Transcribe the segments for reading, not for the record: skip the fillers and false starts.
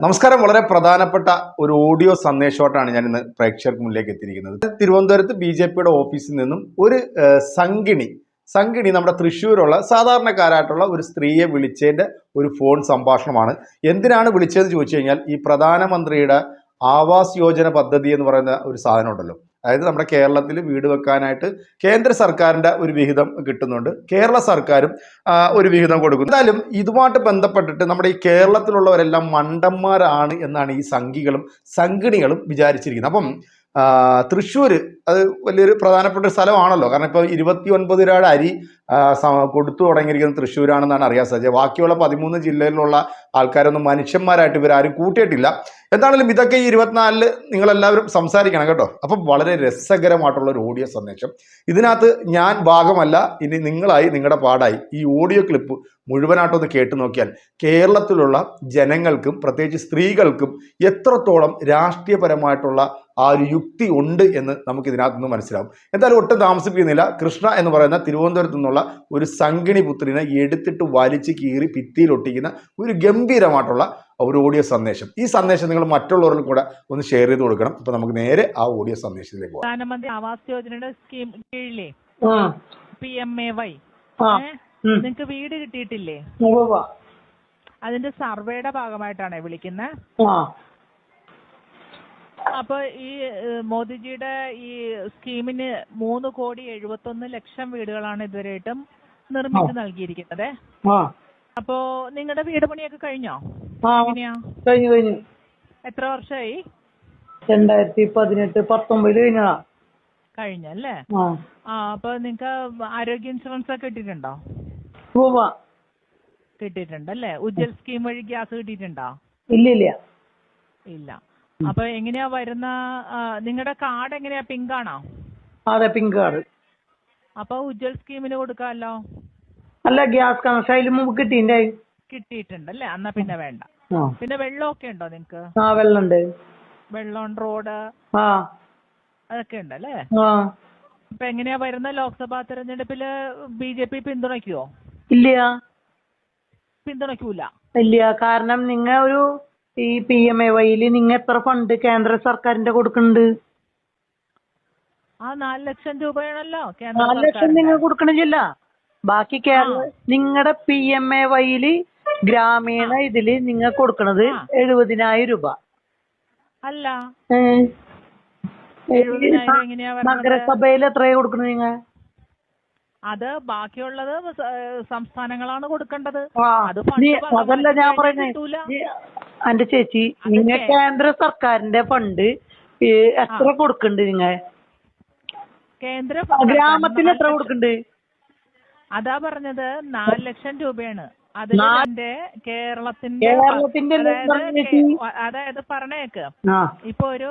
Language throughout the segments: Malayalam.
നമസ്കാരം. വളരെ പ്രധാനപ്പെട്ട ഒരു ഓഡിയോ സന്ദേശമായിട്ടാണ് ഞാൻ ഇന്ന് പ്രേക്ഷകർക്ക് മുന്നിലേക്ക് എത്തിയിരിക്കുന്നത്. തിരുവനന്തപുരത്ത് BJPയുടെ ഓഫീസിൽ നിന്നും ഒരു സംഗിണി നമ്മുടെ തൃശ്ശൂരുള്ള സാധാരണക്കാരായിട്ടുള്ള ഒരു സ്ത്രീയെ വിളിച്ചതിൻ്റെ ഒരു ഫോൺ സംഭാഷണമാണ്. എന്തിനാണ് വിളിച്ചതെന്ന് ചോദിച്ചു കഴിഞ്ഞാൽ, ഈ പ്രധാനമന്ത്രിയുടെ ആവാസ് യോജന പദ്ധതി എന്ന് പറയുന്ന ഒരു സാധനം ഉണ്ടല്ലോ, അതായത് നമ്മുടെ കേരളത്തിൽ വീട് വെക്കാനായിട്ട് കേന്ദ്ര സർക്കാരിൻ്റെ ഒരു വിഹിതം കിട്ടുന്നുണ്ട്, കേരള സർക്കാരും ഒരു വിഹിതം കൊടുക്കുന്നു. എന്തായാലും ഇതുമായിട്ട് ബന്ധപ്പെട്ടിട്ട് നമ്മുടെ ഈ കേരളത്തിലുള്ളവരെല്ലാം മണ്ടന്മാരാണ് എന്നാണ് ഈ സംഘിണികളും വിചാരിച്ചിരിക്കുന്നത്. അപ്പം തൃശ്ശൂർ അത് വലിയൊരു പ്രധാനപ്പെട്ട ഒരു സ്ഥലമാണല്ലോ. കാരണം ഇപ്പോൾ 29 രൂപയുടെ അരി കൊടുത്തു തുടങ്ങിയിരിക്കുന്നത് തൃശ്ശൂരാണെന്നാണ് അറിയാൻ സാധിച്ചത്. ബാക്കിയുള്ള 13 ജില്ലയിലുള്ള ആൾക്കാരൊന്നും മനുഷ്യന്മാരായിട്ട് ഇവരാരും കൂട്ടിയിട്ടില്ല. എന്താണെങ്കിലും ഇതൊക്കെ ഈ 24 നിങ്ങളെല്ലാവരും സംസാരിക്കണം കേട്ടോ. അപ്പം വളരെ രസകരമായിട്ടുള്ള ഒരു ഓഡിയോ സന്ദേശം. ഇതിനകത്ത് ഞാൻ ഭാഗമല്ല, ഇനി നിങ്ങളായി നിങ്ങളുടെ പാടായി ഈ ഓഡിയോ ക്ലിപ്പ് മുഴുവനായിട്ടൊന്ന് കേട്ടു നോക്കിയാൽ കേരളത്തിലുള്ള ജനങ്ങൾക്കും പ്രത്യേകിച്ച് സ്ത്രീകൾക്കും എത്രത്തോളം രാഷ്ട്രീയപരമായിട്ടുള്ള ആ ഒരു യുക്തി ഉണ്ട് എന്ന് നമുക്ക് ഇതിനകത്ത് നിന്ന് മനസ്സിലാവും. എന്തായാലും ഒട്ടും താമസിപ്പിക്കുന്നില്ല. കൃഷ്ണ എന്ന് പറയുന്ന തിരുവനന്തപുരത്ത് നിന്നുള്ള ഒരു സംഗിണി പുത്രിനെ എടുത്തിട്ട് വലിച്ച് കീറി ഭിത്തിയിലൊട്ടിക്കുന്ന ഒരു ഗംഭീരമായിട്ടുള്ള ഒരു ഓഡിയോ സന്ദേശം. ഈ സന്ദേശം നിങ്ങൾ മറ്റുള്ളവരിൽ കൂടെ ഒന്ന് ഷെയർ ചെയ്ത് കൊടുക്കണം. അപ്പൊ നമുക്ക് നേരെ ആ ഓഡിയോ സന്ദേശത്തിലേക്ക് പോകാം. പ്രധാനമന്ത്രി ആവാസ് യോജനയുടെ സ്കീം കീഴിലെ PMAY നിങ്ങക്ക് വീട് കിട്ടിയിട്ടില്ലേ? അതിന്റെ സർവേയുടെ ഭാഗമായിട്ടാണ് വിളിക്കുന്നത്. അപ്പൊ ഈ മോദിജിയുടെ ഈ സ്കീമിന് 3,71,00,000 വീടുകളാണ് ഇതുവരെയായിട്ടും നിർമ്മിച്ചു നൽകിയിരിക്കുന്നത്. അപ്പോ നിങ്ങളുടെ വീട് പണിയൊക്കെ കഴിഞ്ഞോ? എങ്ങനെയാ? കഴിഞ്ഞു. എത്ര വർഷമായി? 2018-19 കഴിഞ്ഞല്ലേ? അപ്പൊ നിങ്ങക്ക് ആരോഗ്യ ഇൻഷുറൻസ് ഒക്കെ കിട്ടിയിട്ടുണ്ടോ? കിട്ടിയിട്ടുണ്ടല്ലേ? ഉജ്ജൽ സ്കീം വഴി ഗ്യാസ് കിട്ടിയിട്ടുണ്ടോ? ഇല്ല. അപ്പൊ എങ്ങനെയാ വരുന്ന നിങ്ങളുടെ കാർഡ് എങ്ങനെയാ? പിങ്ക് ആണോ? അതെ, പിങ്ക് കാർഡ്. അപ്പൊ ഉജ്ജൽ സ്കീമിന് കൊടുക്കാമല്ലോ. അല്ല, ഗ്യാസ് കണക്ഷൻ അതിന് മുമ്പ് കിട്ടിയിട്ടുണ്ടല്ലേ? എന്നാ പിന്നെ വേണ്ട. പിന്നെ വെള്ളമൊക്കെ ഉണ്ടോ നിങ്ങക്ക്? വെള്ളമുണ്ട്. വെള്ളം, റോഡ് അതൊക്കെ ഉണ്ടല്ലേ? അപ്പൊ എങ്ങനെയാ വരുന്ന ലോക്സഭാ തെരഞ്ഞെടുപ്പില് BJP പിന്തുണയ്ക്കുവോ? പിന്തുണയ്ക്കൂല. കാരണം ഈ PMAYയില് നിങ്ങ എത്ര ഫണ്ട് കേന്ദ്ര സർക്കാരിന്റെ കൊടുക്കുന്നുണ്ട്? 4 ലക്ഷം രൂപയാണല്ലോ. 4 ലക്ഷം നിങ്ങൾ കൊടുക്കണില്ല. ബാക്കി നിങ്ങളുടെ PMAYയില് ഗ്രാമീണ ഇതില് നിങ്ങൾ കൊടുക്കണത് 70,000 രൂപ. അല്ല, നഗരസഭയിൽ എത്രയാ കൊടുക്കണത് നിങ്ങ? അത് ബാക്കിയുള്ളത് സംസ്ഥാനങ്ങളാണ് കൊടുക്കേണ്ടത്. അതല്ല ഞാൻ പറയുന്നത്. എന്റെ ചേച്ചി, നിങ്ങ കേന്ദ്ര സർക്കാരിന്റെ ഫണ്ട് എത്ര കൊടുക്കണ്ട്? നിങ്ങ കേന്ദ്ര ഗ്രാമത്തിന് എത്ര കൊടുക്കണ്ട്? അതാ പറഞ്ഞത് 4 ലക്ഷം രൂപയാണ്. അതിന്റെ കേരളത്തിന്റെ അതായത് പറഞ്ഞേക്ക്, ഇപ്പൊ ഒരു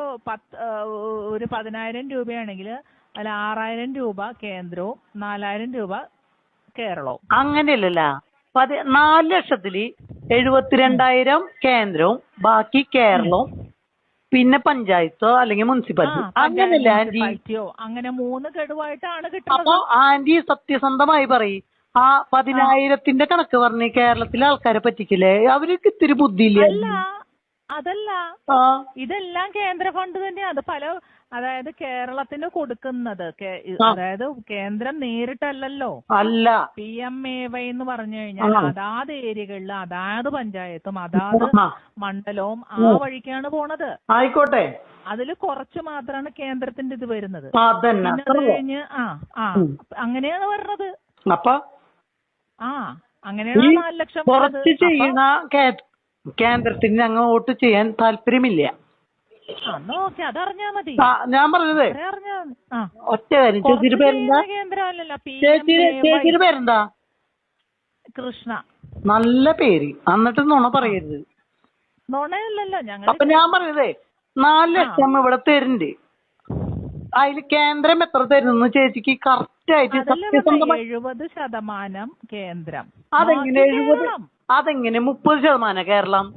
10,000 രൂപയാണെങ്കിൽ അതിൽ 6,000 രൂപ കേന്ദ്രവും 4,000 രൂപ കേരളവും. അങ്ങനെയല്ലല്ല. 4 ലക്ഷത്തില് 72,000 കേന്ദ്രവും ബാക്കി കേരളവും പിന്നെ പഞ്ചായത്തോ അല്ലെങ്കിൽ മുനിസിപ്പാലിറ്റി. അങ്ങനല്ലേ ആന്റി? അങ്ങനെ 3 ഗഡുവായിട്ടാണ് കിട്ടുന്നത്. അപ്പൊ ആന്റി സത്യസന്ധമായി പറയും, ആ 10,000ന്റെ കണക്ക് പറഞ്ഞ് കേരളത്തിലെ ആൾക്കാരെ പറ്റിക്കില്ലേ? അവർക്ക് ഇത്തിരി ബുദ്ധിയില്ല. അതല്ല, ഇതെല്ലാം കേന്ദ്ര ഫണ്ട് തന്നെയാണ്. അതായത് കേരളത്തിന് കൊടുക്കുന്നത്, അതായത് കേന്ദ്രം നേരിട്ടല്ലല്ലോ. അല്ല, PMAY എന്ന് പറഞ്ഞു കഴിഞ്ഞാൽ അതാത് ഏരിയകളിൽ അതാത് പഞ്ചായത്തും അതാത് മണ്ഡലവും ആ വഴിക്കാണ് പോണത്. ആയിക്കോട്ടെ. അതില് കുറച്ച് മാത്രമാണ് കേന്ദ്രത്തിന്റെ ഇത് വരുന്നത്. പിന്നെ അത് കഴിഞ്ഞ് അങ്ങനെയാണ് വരണത്. അപ്പൊ അങ്ങനെയാണ് 4 ലക്ഷം. കുറച്ച് ചെയ്യുന്ന കേന്ദ്രത്തിന് ഞങ്ങൾ വോട്ട് ചെയ്യാൻ താല്പര്യമില്ല. അതറിഞ്ഞാ മതി. ഞാൻ പറഞ്ഞത് ഒറ്റ കാര്യം. ചേച്ചിയുടെ പേരെന്താ? ചേച്ചിയുടെ പേരെന്താ? കൃഷ്ണ. നല്ല പേര്. എന്നിട്ട് നുണ പറയരുത്. നുണയല്ലല്ലോ ഞങ്ങൾ. അപ്പൊ ഞാൻ പറഞ്ഞതേ 4 ലക്ഷം ഇവിടെ തരുന്നുണ്ട്. അതില് കേന്ദ്രം എത്ര തരുന്നു ചേച്ചിക്ക് കറക്റ്റ് ആയിട്ട്? 70% കേന്ദ്രം. അതെങ്ങനെ 70? അതെങ്ങനെ 30% കേരളം?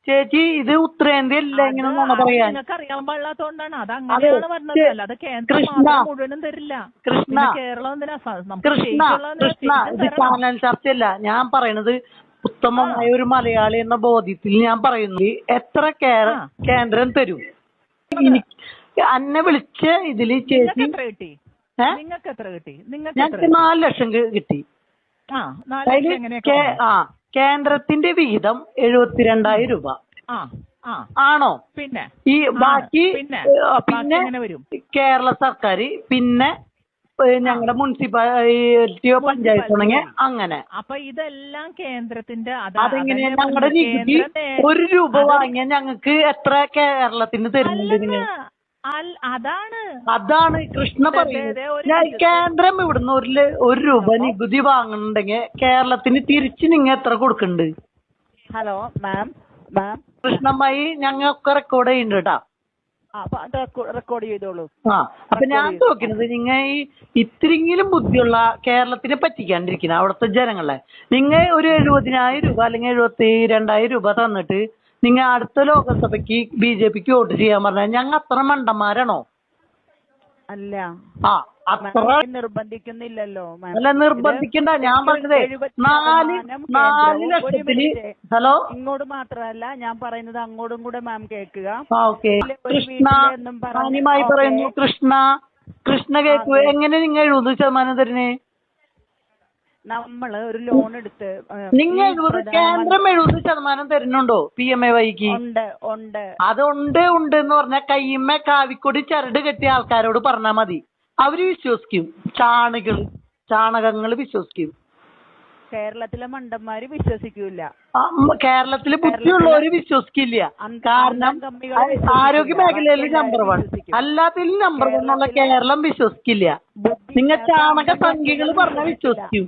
ചേച്ചി, ഇത് ഉത്തരേന്ത്യ അല്ല. ഇങ്ങനെ പറയാൻ അറിയാൻ പാടില്ലാത്തോണ്ടാണ്. അത് അങ്ങനെയാണ് പറഞ്ഞത്. അല്ലാതെ കേന്ദ്രം മുഴുവനും തരില്ല. കൃഷ്ണ, ഇത് ചാനൽ ചർച്ചയല്ല. ഞാൻ പറയണത് ഉത്തമമായ ഒരു മലയാളി എന്ന ബോധ്യത്തിൽ ഞാൻ പറയുന്നു, എത്ര കേന്ദ്രം തരും? അന്നെ വിളിച്ച ഇതില് ചേച്ചി എത്ര കിട്ടി? നിങ്ങൾക്ക് എത്ര കിട്ടി? ഞങ്ങൾക്ക് 4 ലക്ഷം കിട്ടി. കേന്ദ്രത്തിന്റെ വിഹിതം 72,000 രൂപ ആണോ? പിന്നെ ഈ ബാക്കി പിന്നെ കേരള സർക്കാർ, പിന്നെ ഞങ്ങളുടെ മുനിസിപ്പാലിറ്റിയോ പഞ്ചായത്താണെങ്കിൽ അങ്ങനെ. അപ്പൊ ഇതെല്ലാം കേന്ദ്രത്തിന്റെ. അതെങ്ങനെയാ? ഞങ്ങളുടെ നികുതി 1 രൂപ വാങ്ങിയാൽ ഞങ്ങൾക്ക് എത്ര കേരളത്തിന് തരുന്നുണ്ട് നിങ്ങൾ? അതാണ് കൃഷ്ണ പറയുന്നത്. കേന്ദ്രം ഇവിടുന്ന് 1 രൂപ നികുതി വാങ്ങുന്നുണ്ടെങ്കിൽ കേരളത്തിന് തിരിച്ച് നിങ്ങൾ എത്ര കൊടുക്കുന്നുണ്ട്? ഹലോ മാം, കൃഷ്ണമായി ഞങ്ങൾക്ക് റെക്കോർഡ് ചെയ്യുന്നുണ്ട് കേട്ടാ. റെക്കോർഡ് ചെയ്തോളൂ. അപ്പൊ ഞാൻ നോക്കുന്നത്, നിങ്ങൾ ഈ ഇത്തിരിങ്കിലും ബുദ്ധിയുള്ള കേരളത്തിനെ പറ്റിക്കാണ്ടിരിക്കുന്ന അവിടുത്തെ ജനങ്ങളെ നിങ്ങൾ ഒരു 70,000 രൂപ അല്ലെങ്കിൽ 72,000 രൂപ തന്നിട്ട് നിങ്ങൾ അടുത്ത ലോകസഭയ്ക്ക് BJPക്ക് വോട്ട് ചെയ്യാൻ പറഞ്ഞാൽ ഞങ്ങൾ അത്ര മണ്ടന്മാരാണോ? അല്ല, അത്ര നിർബന്ധിക്കുന്നില്ലല്ലോ. അല്ല, നിർബന്ധിക്കണ്ട. ഞാൻ പറഞ്ഞതേ 4 ലക്ഷത്തില്. ഹലോ, ഇങ്ങോട്ട് മാത്രമല്ല ഞാൻ പറയുന്നത്, അങ്ങോട്ടും കൂടെ മാം കേൾക്കുക. കൃഷ്ണ മാന്യമായി പറയുന്നു. കൃഷ്ണ കേൾക്കുക. എങ്ങനെ നിങ്ങൾ 70% തരുന്നേ? നമ്മള് ഒരു ലോൺ എടുത്ത് നിങ്ങൾ കേന്ദ്രം 70% തരുന്നുണ്ടോ PMAYക്ക്? ഉണ്ട്. അതുണ്ട് എന്ന് പറഞ്ഞാൽ കയ്യമ്മ കാവിക്കൊടി ചരട് കെട്ടിയ ആൾക്കാരോട് പറഞ്ഞാൽ മതി, അവര് വിശ്വസിക്കും. ചാണകങ്ങൾ വിശ്വസിക്കും. കേരളത്തിലെ മണ്ടന്മാര് വിശ്വസിക്കൂല. കേരളത്തില് ബുദ്ധിയുള്ളവര് വിശ്വസിക്കില്ല. കാരണം ആരോഗ്യ മേഖലയിൽ നമ്പർ 1, അല്ലാത്തതിൽ നമ്പർ 1 ഉള്ള കേരളം വിശ്വസിക്കില്ല. നിങ്ങൾ ചാണക സംഖ്യകൾ പറഞ്ഞാൽ വിശ്വസിക്കും.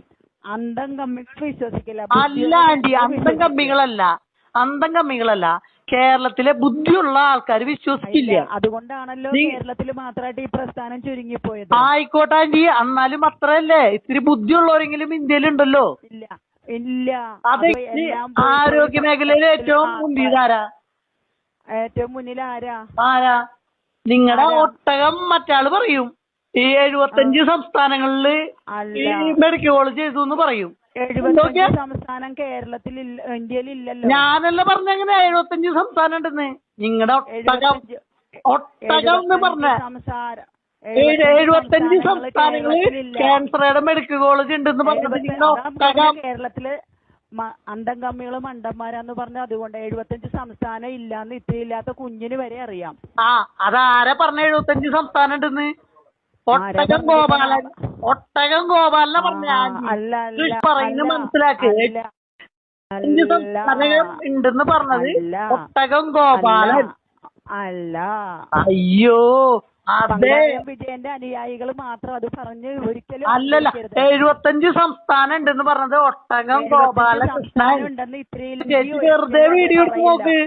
അന്തം കമ്മികൾ വിശ്വസിക്കില്ല. അല്ല ആന്റി, അന്തം കമ്മികളല്ല, കേരളത്തിലെ ബുദ്ധിയുള്ള ആൾക്കാർ വിശ്വസിക്കില്ല. അതുകൊണ്ടാണല്ലോ കേരളത്തിൽ മാത്രമായിട്ട് ഈ പ്രസ്ഥാനം ചുരുങ്ങിപ്പോയത്. ആയിക്കോട്ടെ ആന്റി, എന്നാലും അത്രയല്ലേ, ഇത്തിരി ബുദ്ധിയുള്ളവരെങ്കിലും ഇന്ത്യയിലുണ്ടല്ലോ. ഇല്ല. അതെ, ആരോഗ്യ മേഖലയിൽ ഏറ്റവും മുന്നിൽ ആരാ? നിങ്ങളുടെ ഒട്ടകം മറ്റാള് പറയും ഈ 75 സംസ്ഥാനങ്ങളില് മെഡിക്കൽ കോളേജ് ചെയ്തു എന്ന് പറയും. 75 സംസ്ഥാനം കേരളത്തിൽ ഇന്ത്യയിൽ ഇല്ലല്ലോ. ഞാനല്ല പറഞ്ഞങ്ങനെ 75 സംസ്ഥാനം ഉണ്ടെന്ന്. നിങ്ങളുടെ ഒട്ടകം എന്ന് പറഞ്ഞ 75 സംസ്ഥാനങ്ങളിൽ ക്യാൻസറുടെ മെഡിക്കൽ കോളേജ് ഉണ്ടെന്ന് പറഞ്ഞത് കേരളത്തില് അന്തം കമ്മികളും മണ്ടന്മാരാന്ന് പറഞ്ഞ അതുകൊണ്ട് 75 സംസ്ഥാനം ഇല്ലാന്ന് ഇത്തിരി ഇല്ലാത്ത കുഞ്ഞിന് വരെ അറിയാം. അതാരാ പറഞ്ഞ 75 സംസ്ഥാനം ഉണ്ടെന്ന്? ഒട്ടകം ഗോപാലനെ പറഞ്ഞ പറയുന്നത് മനസ്സിലാക്കി. ഉണ്ടെന്ന് പറഞ്ഞത് ഒട്ടകം ഗോപാലൻ അല്ല. അയ്യോ, അതെ, വിജയന്റെ അനുയായികൾ മാത്രം അത് പറഞ്ഞ് ഒരിക്കലും അല്ലല്ല. 75 സംസ്ഥാനം ഉണ്ടെന്ന് പറഞ്ഞത് ഒട്ടകം ഗോപാലകൃഷ്ണൻ ഉണ്ടെന്ന് വെറുതെ വീഡിയോ എടുത്ത് നോക്ക്.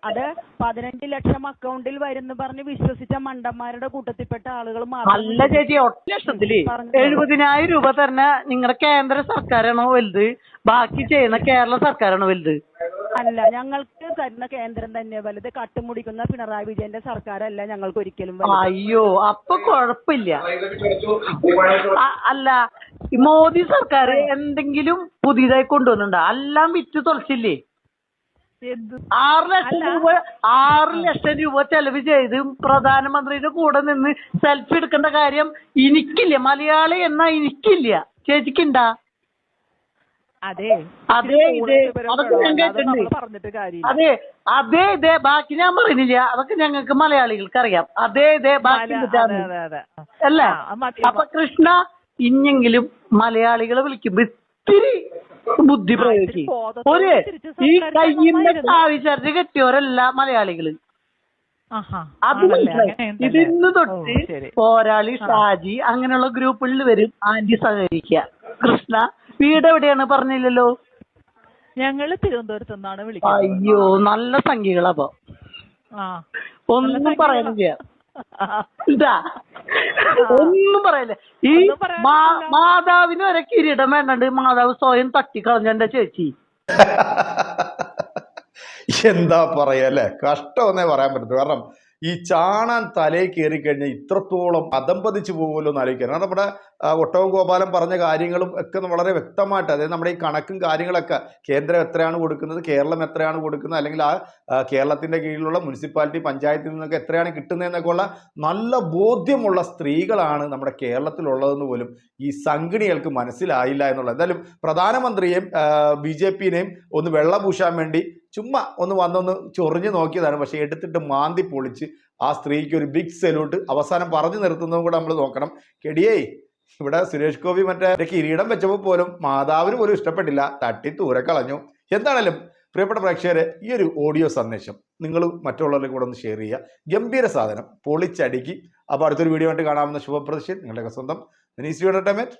അത് 15 ലക്ഷം അക്കൗണ്ടിൽ വരുന്നു പറഞ്ഞ് വിശ്വസിച്ച മണ്ടന്മാരുടെ കൂട്ടത്തിൽപ്പെട്ട ആളുകൾ അല്ല ചേച്ചി. 1 ലക്ഷത്തില് 70,000 രൂപ തരുന്ന നിങ്ങളുടെ കേന്ദ്ര സർക്കാരാണോ വലുത്, ബാക്കി ചെയ്യുന്ന കേരള സർക്കാരാണോ വലുത്? അല്ല, ഞങ്ങൾക്ക് തരുന്ന കേന്ദ്രം തന്നെ വലുത്. കട്ടുമുടിക്കുന്ന പിണറായി വിജയന്റെ സർക്കാരല്ല ഞങ്ങൾക്ക് ഒരിക്കലും. അയ്യോ, അപ്പൊ കുഴപ്പമില്ല. അല്ല, മോദി സർക്കാർ എന്തെങ്കിലും പുതിയതായി കൊണ്ടുവന്നുണ്ടോ? എല്ലാം വിറ്റ് തുളച്ചില്ലേ? 6 ലക്ഷം രൂപ ചെലവ് ചെയ്ത് പ്രധാനമന്ത്രിയുടെ കൂടെ നിന്ന് സെൽഫി എടുക്കേണ്ട കാര്യം എനിക്കില്ല. മലയാളി എന്നാ എനിക്കില്ല. ചേച്ചിക്കുണ്ടാ? അതെ, അതൊക്കെ ഞാൻ കേട്ടിട്ടുണ്ട്. അതെ, ബാക്കി ഞാൻ പറയുന്നില്ല. അതൊക്കെ ഞങ്ങൾക്ക് മലയാളികൾക്ക് അറിയാം. അതെ ബാക്കി അല്ലേ? അപ്പൊ കൃഷ്ണ, ഇനിയെങ്കിലും മലയാളികളെ വിളിക്കുമ്പോ ഇത്തിരി ബുദ്ധി പ്രയോഗിക്കും. ഈ കയ്യിന്റെ ആവശ്യത്തിന് കെട്ടിയവരല്ല മലയാളികള്. അത് മനസ്സിലായി. ഇതിന്ന് തൊട്ട് പോരാളി, ഷാജി അങ്ങനെയുള്ള ഗ്രൂപ്പുകളിൽ വരും ആന്റി സഹകരിക്കുക. കൃഷ്ണ വീട് എവിടെയാണ് പറഞ്ഞില്ലല്ലോ? ഞങ്ങള് തിരുവനന്തപുരത്ത് നിന്നാണ് വിളിക്കുന്നത്. അയ്യോ, നല്ല സംഖ്യകളപ്പോ. ഒന്നും പറയാനില്ല. ഒന്നും പറയല്ലേ. ഈ മാതാവിന് വരെ കിരീടം വേണ്ടണ്ട്. മാതാവ് സ്വയം തട്ടിക്കളഞ്ഞ എന്റെ ചേച്ചി. എന്താ പറയാ അല്ലേ, കഷ്ടമെന്നേ പറയാൻ പറ്റത്തു. കാരണം ഈ ചാണാൻ തലയിൽ കയറി കഴിഞ്ഞാൽ ഇത്രത്തോളം അതമ്പതിച്ചു പോകുമല്ലോ എന്ന് ആലോചിക്കുക. കാരണം നമ്മുടെ ഒട്ടകം ഗോപാലൻ പറഞ്ഞ കാര്യങ്ങളും ഒക്കെ വളരെ വ്യക്തമായിട്ട്, അതായത് നമ്മുടെ ഈ കണക്കും കാര്യങ്ങളൊക്കെ കേന്ദ്രം എത്രയാണ് കൊടുക്കുന്നത്, കേരളം എത്രയാണ് കൊടുക്കുന്നത്, അല്ലെങ്കിൽ കേരളത്തിൻ്റെ കീഴിലുള്ള മുനിസിപ്പാലിറ്റി പഞ്ചായത്തിൽ നിന്നൊക്കെ എത്രയാണ് കിട്ടുന്നതെന്നൊക്കെ ഉള്ള നല്ല ബോധ്യമുള്ള സ്ത്രീകളാണ് നമ്മുടെ കേരളത്തിലുള്ളതെന്ന് പോലും ഈ സംഘിണികൾക്ക് മനസ്സിലായില്ല എന്നുള്ളത്. എന്തായാലും പ്രധാനമന്ത്രിയെയും BJP-നെയും ഒന്ന് വെള്ളപൂശാൻ വേണ്ടി ചുമ്മാ വന്നൊന്ന് ചൊറിഞ്ഞു നോക്കിയതാണ്. പക്ഷെ എടുത്തിട്ട് മാന്തി പൊളിച്ച് ആ സ്ത്രീക്ക് ഒരു ബിഗ് സല്യൂട്ട് അവസാനം പറഞ്ഞു നിർത്തുന്നതും കൂടെ നമ്മൾ നോക്കണം. കെടിയേ, ഇവിടെ സുരേഷ് ഗോപി മറ്റേ കിരീടം വെച്ചപ്പോൾ പോലും മാതാവിന് പോലും ഇഷ്ടപ്പെട്ടില്ല, തട്ടി ദൂരെ കളഞ്ഞു. എന്താണേലും പ്രിയപ്പെട്ട പ്രേക്ഷകരെ, ഈ ഒരു ഓഡിയോ സന്ദേശം നിങ്ങൾ മറ്റുള്ളവരിലേക്ക് കൂടെ ഒന്ന് ഷെയർ ചെയ്യുക. ഗംഭീര സാധനം, പൊളിച്ചടുക്കി. അപ്പോൾ അടുത്തൊരു വീഡിയോ ആയിട്ട് കാണാമെന്ന ശുഭപ്രതീക്ഷയിൽ നിങ്ങളുടെയൊക്കെ സ്വന്തം വിനീസ് എന്റർടൈൻമെന്റ്.